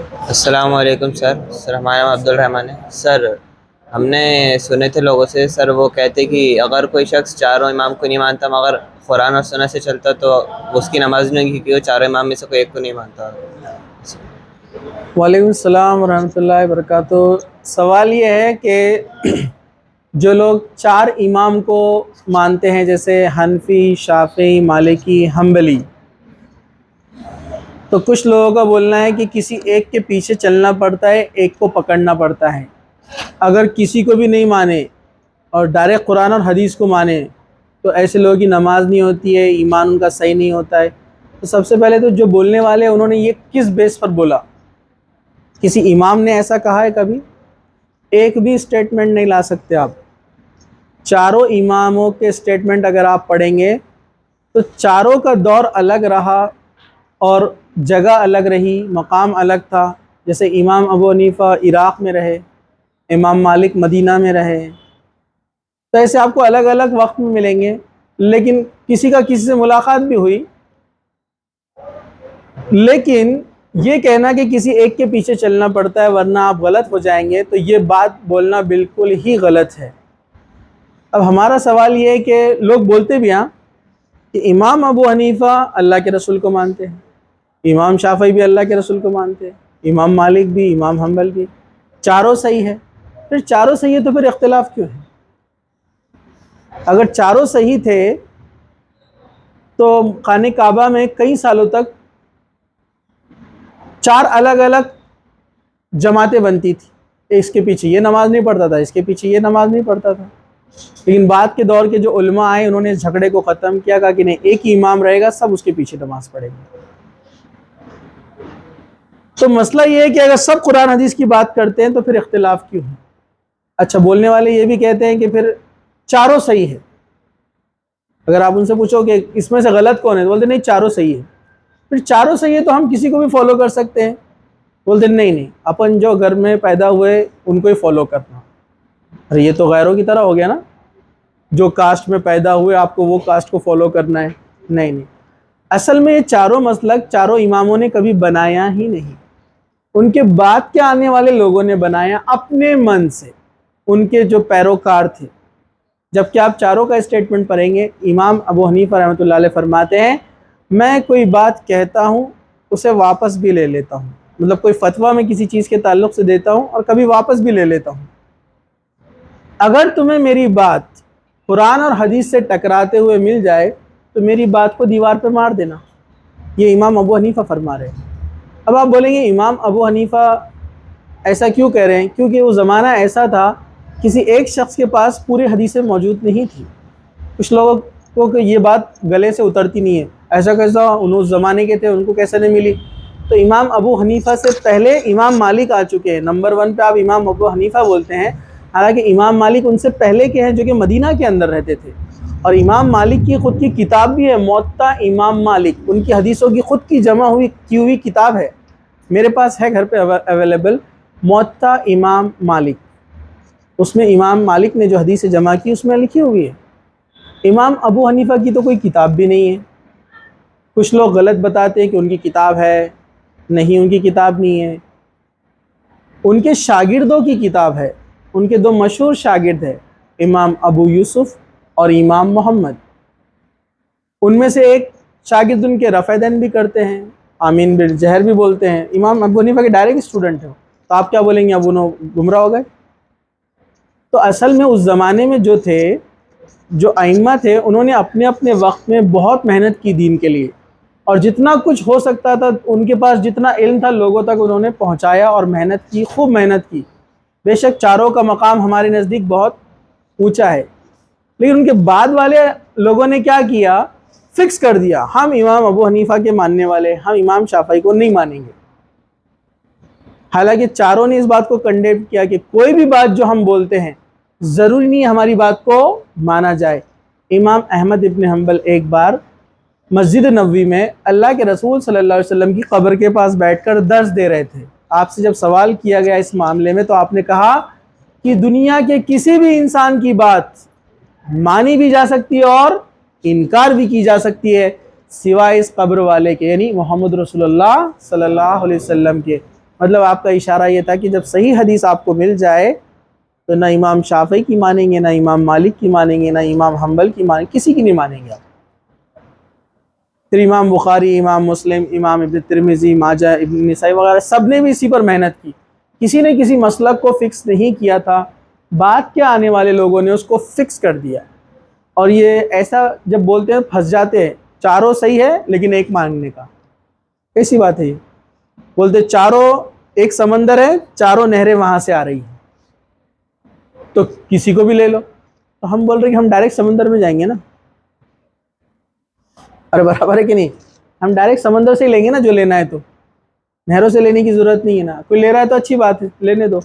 السلام علیکم سر ہمارا نام عبد الرحمن ہے سر. ہم نے سنے تھے لوگوں سے سر، وہ کہتے کہ اگر کوئی شخص چاروں امام کو نہیں مانتا مگر قرآن اور سنت سے چلتا تو اس کی نماز نہیں ہوگی، کیونکہ وہ چاروں امام میں سے کوئی ایک کو نہیں مانتا. وعلیکم السلام ورحمۃ اللہ وبرکاتہ. سوال یہ ہے کہ جو لوگ چار امام کو مانتے ہیں جیسے حنفی، شافعی، مالکی، حنبلی، تو کچھ لوگوں کا بولنا ہے کہ کسی ایک کے پیچھے چلنا پڑتا ہے، ایک کو پکڑنا پڑتا ہے. اگر کسی کو بھی نہیں مانے اور ڈائریکٹ قرآن اور حدیث کو مانے تو ایسے لوگوں کی نماز نہیں ہوتی ہے، ایمان ان کا صحیح نہیں ہوتا ہے. تو سب سے پہلے تو جو بولنے والے انہوں نے یہ کس بیس پر بولا؟ کسی امام نے ایسا کہا ہے کبھی؟ ایک بھی سٹیٹمنٹ نہیں لا سکتے آپ. چاروں اماموں کے سٹیٹمنٹ اگر آپ پڑھیں گے تو چاروں کا دور الگ رہا اور جگہ الگ رہی، مقام الگ تھا. جیسے امام ابو حنیفہ عراق میں رہے، امام مالک مدینہ میں رہے، تو ایسے آپ کو الگ الگ وقت میں ملیں گے. لیکن کسی کا کسی سے ملاقات بھی ہوئی. لیکن یہ کہنا کہ کسی ایک کے پیچھے چلنا پڑتا ہے ورنہ آپ غلط ہو جائیں گے، تو یہ بات بولنا بالکل ہی غلط ہے. اب ہمارا سوال یہ ہے کہ لوگ بولتے بھی ہیں کہ امام ابو حنیفہ اللہ کے رسول کو مانتے ہیں، امام شافعی بھی اللہ کے رسول کو مانتے ہیں، امام مالک بھی، امام حنبل بھی، چاروں صحیح ہے. پھر چاروں صحیح ہے تو پھر اختلاف کیوں ہے؟ اگر چاروں صحیح تھے تو خانہ کعبہ میں کئی سالوں تک چار الگ الگ جماعتیں بنتی تھی. اس کے پیچھے یہ نماز نہیں پڑھتا تھا، اس کے پیچھے یہ نماز نہیں پڑھتا تھا. لیکن بعد کے دور کے جو علماء آئے انہوں نے اس جھگڑے کو ختم کیا، کہا کہ نہیں، ایک ہی امام رہے گا، سب اس کے پیچھے نماز پڑھیں گے. تو مسئلہ یہ ہے کہ اگر سب قرآن حدیث کی بات کرتے ہیں تو پھر اختلاف کیوں ہے؟ اچھا، بولنے والے یہ بھی کہتے ہیں کہ پھر چاروں صحیح ہے. اگر آپ ان سے پوچھو کہ اس میں سے غلط کون ہے تو بولتے نہیں، چاروں صحیح ہے. پھر چاروں صحیح ہے تو ہم کسی کو بھی فالو کر سکتے ہیں. بولتے نہیں، اپن جو گھر میں پیدا ہوئے ان کو ہی فالو کرنا. ارے یہ تو غیروں کی طرح ہو گیا نا، جو کاسٹ میں پیدا ہوئے آپ کو وہ کاسٹ کو فالو کرنا ہے. نہیں، اصل میں یہ چاروں مسلک چاروں اماموں نے کبھی بنایا ہی نہیں. ان کے بعد کے آنے والے لوگوں نے بنایا اپنے من سے، ان کے جو پیروکار تھے. جبکہ آپ چاروں کا اسٹیٹمنٹ پڑھیں گے، امام ابو حنیفہ رحمۃ اللہ علیہ فرماتے ہیں میں کوئی بات کہتا ہوں اسے واپس بھی لے لیتا ہوں. مطلب کوئی فتویٰ میں کسی چیز کے تعلق سے دیتا ہوں اور کبھی واپس بھی لے لیتا ہوں. اگر تمہیں میری بات قرآن اور حدیث سے ٹکراتے ہوئے مل جائے تو میری بات کو دیوار پہ مار دینا. یہ امام ابو حنیفہ فرما رہے ہیں. اب آپ بولیں گے امام ابو حنیفہ ایسا کیوں کہہ رہے ہیں؟ کیونکہ وہ زمانہ ایسا تھا، کسی ایک شخص کے پاس پوری حدیثیں موجود نہیں تھی. کچھ لوگوں کو کہ یہ بات گلے سے اترتی نہیں ہے، ایسا کیسا، ان زمانے کے تھے، ان کو کیسے نہیں ملی؟ تو امام ابو حنیفہ سے پہلے امام مالک آ چکے ہیں. نمبر 1 پہ آپ امام ابو حنیفہ بولتے ہیں، حالانکہ امام مالک ان سے پہلے کے ہیں جو کہ مدینہ کے اندر رہتے تھے. اور امام مالک کی خود کی کتاب بھی ہے، موطا امام مالک. ان کی حدیثوں کی خود کی جمع کی ہوئی کتاب ہے، میرے پاس ہے گھر پہ اویلیبل، موطا امام مالک. اس میں امام مالک نے جو حدیث جمع کی اس میں لکھی ہوئی ہے. امام ابو حنیفہ کی تو کوئی کتاب بھی نہیں ہے. کچھ لوگ غلط بتاتے ہیں کہ ان کی کتاب ہے، نہیں، ان کی کتاب نہیں ہے. ان کے شاگردوں کی کتاب ہے. ان کے 2 مشہور شاگرد ہیں، امام ابو یوسف اور امام محمد. ان میں سے ایک شاگرد ان کے رفع دین بھی کرتے ہیں، آمین بالجہر بھی بولتے ہیں. امام ابو حنیفہ کے ڈائریکٹ اسٹوڈنٹ ہیں. تو آپ کیا بولیں گے؟ اب انہوں گمراہ ہو گئے؟ تو اصل میں اس زمانے میں جو تھے، جو ائمہ تھے، انہوں نے اپنے اپنے وقت میں بہت محنت کی دین کے لیے، اور جتنا کچھ ہو سکتا تھا ان کے پاس جتنا علم تھا لوگوں تک انہوں نے پہنچایا اور محنت کی، خوب محنت کی. بے شک چاروں کا مقام ہمارے نزدیک بہت اونچا ہے، لیکن ان کے بعد والے لوگوں نے کیا کیا؟ فکس کر دیا ہم امام ابو حنیفہ کے ماننے والے، ہم امام شافعی کو نہیں مانیں گے. حالانکہ چاروں نے اس بات کو کنڈیم کیا کہ کوئی بھی بات جو ہم بولتے ہیں ضروری نہیں ہماری بات کو مانا جائے. امام احمد ابن حنبل ایک بار مسجد نبوی میں اللہ کے رسول صلی اللہ علیہ وسلم کی قبر کے پاس بیٹھ کر درس دے رہے تھے. آپ سے جب سوال کیا گیا اس معاملے میں تو آپ نے کہا کہ دنیا کے کسی بھی انسان کی بات مانی بھی جا سکتی ہے اور انکار بھی کی جا سکتی ہے، سوائے اس قبر والے کے، یعنی محمد رسول اللہ صلی اللہ علیہ وسلم کے. مطلب آپ کا اشارہ یہ تھا کہ جب صحیح حدیث آپ کو مل جائے تو نہ امام شافعی کی مانیں گے، نہ امام مالک کی مانیں گے، نہ امام حنبل کی مانیں گے، کسی کی نہیں مانیں گے آپ۔ پھر امام بخاری، امام مسلم، امام ابن ترمذی، ماجہ، ابن نسائی وغیرہ سب نے بھی اسی پر محنت کی، کسی نے کسی مسلک کو فکس نہیں کیا تھا، بعد کے آنے والے لوگوں نے اس کو فکس کر دیا، اور یہ ایسا جب بولتے ہیں پھنس جاتے ہیں، چاروں صحیح ہے لیکن ایک مانگنے کا، کیسی بات ہے یہ؟ بولتے چاروں ایک سمندر ہے، چاروں نہریں وہاں سے آ رہی ہیں، تو کسی کو بھی لے لو، تو ہم بول رہے کہ ہم ڈائریکٹ سمندر میں جائیں گے نا، ارے برابر ہے کہ نہیں؟ ہم ڈائریکٹ سمندر سے ہی لیں گے نا جو لینا ہے، تو نہروں سے لینے کی ضرورت نہیں ہے نا، کوئی لے رہا ہے تو اچھی بات ہے، لینے دو،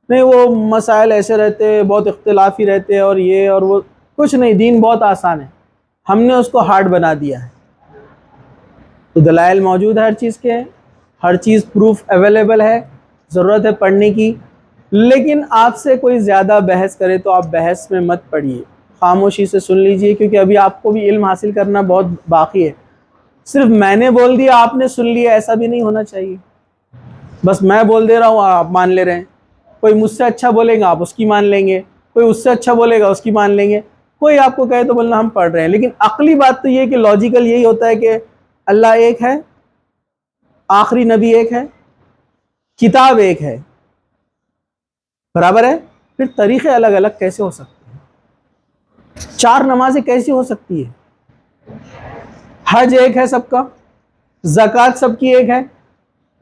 نہیں وہ مسائل ایسے رہتے، بہت اختلافی رہتے، اور یہ اور وہ، کچھ نہیں، دین بہت آسان ہے، ہم نے اس کو ہارڈ بنا دیا ہے۔ تو دلائل موجود ہے ہر چیز کے، ہر چیز پروف اویلیبل ہے، ضرورت ہے پڑھنے کی، لیکن آپ سے کوئی زیادہ بحث کرے تو آپ بحث میں مت پڑھیے، خاموشی سے سن لیجئے، کیونکہ ابھی آپ کو بھی علم حاصل کرنا بہت باقی ہے۔ صرف میں نے بول دیا آپ نے سن لیا، ایسا بھی نہیں ہونا چاہیے، بس میں بول دے رہا ہوں آپ مان لے رہے ہیں، کوئی مجھ سے اچھا بولے گا آپ اس کی مان لیں گے، کوئی اس سے اچھا بولے گا اس کی مان لیں گے، کوئی آپ کو کہے تو بولنا ہم پڑھ رہے ہیں، لیکن عقلی بات تو یہ ہے کہ لاجیکل یہی ہوتا ہے کہ اللہ ایک ہے، آخری نبی ایک ہے، کتاب ایک ہے، برابر ہے، پھر طریقے الگ الگ کیسے ہو سکتے ہیں؟ 4 نمازیں کیسی ہو سکتی ہے؟ حج ایک ہے سب کا، زکوٰۃ سب کی ایک ہے،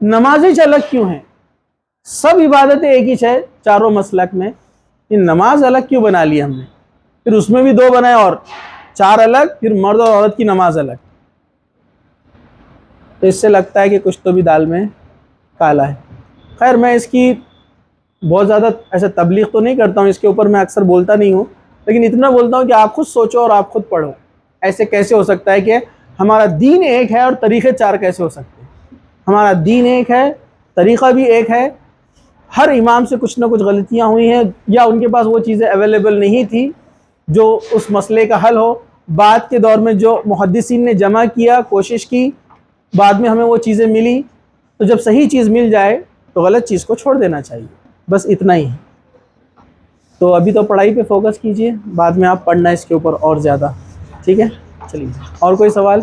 نمازیں الگ کیوں ہیں؟ سب عبادتیں ایک ہی ہے چاروں مسلک میں، یہ نماز الگ کیوں بنا لی ہم نے؟ پھر اس میں بھی 2 بنائے اور 4 الگ، پھر مرد اور عورت کی نماز الگ، تو اس سے لگتا ہے کہ کچھ تو بھی دال میں کالا ہے۔ خیر میں اس کی بہت زیادہ ایسا تبلیغ تو نہیں کرتا ہوں، اس کے اوپر میں اکثر بولتا نہیں ہوں، لیکن اتنا بولتا ہوں کہ آپ خود سوچو اور آپ خود پڑھو، ایسے کیسے ہو سکتا ہے کہ ہمارا دین ایک ہے اور طریقے 4 کیسے ہو سکتے ہیں؟ ہمارا دین ایک ہے، طریقہ بھی ایک ہے، ہر امام سے کچھ نہ کچھ غلطیاں ہوئی ہیں، یا ان کے پاس وہ چیزیں اویلیبل نہیں تھی جو اس مسئلے کا حل ہو، بعد کے دور میں جو محدثین نے جمع کیا، کوشش کی، بعد میں ہمیں وہ چیزیں ملی، تو جب صحیح چیز مل جائے تو غلط چیز کو چھوڑ دینا چاہیے، بس اتنا ہی ہے۔ تو ابھی تو پڑھائی پہ فوکس کیجئے، بعد میں آپ پڑھنا اس کے اوپر اور زیادہ، ٹھیک ہے؟ چلیے، اور کوئی سوال؟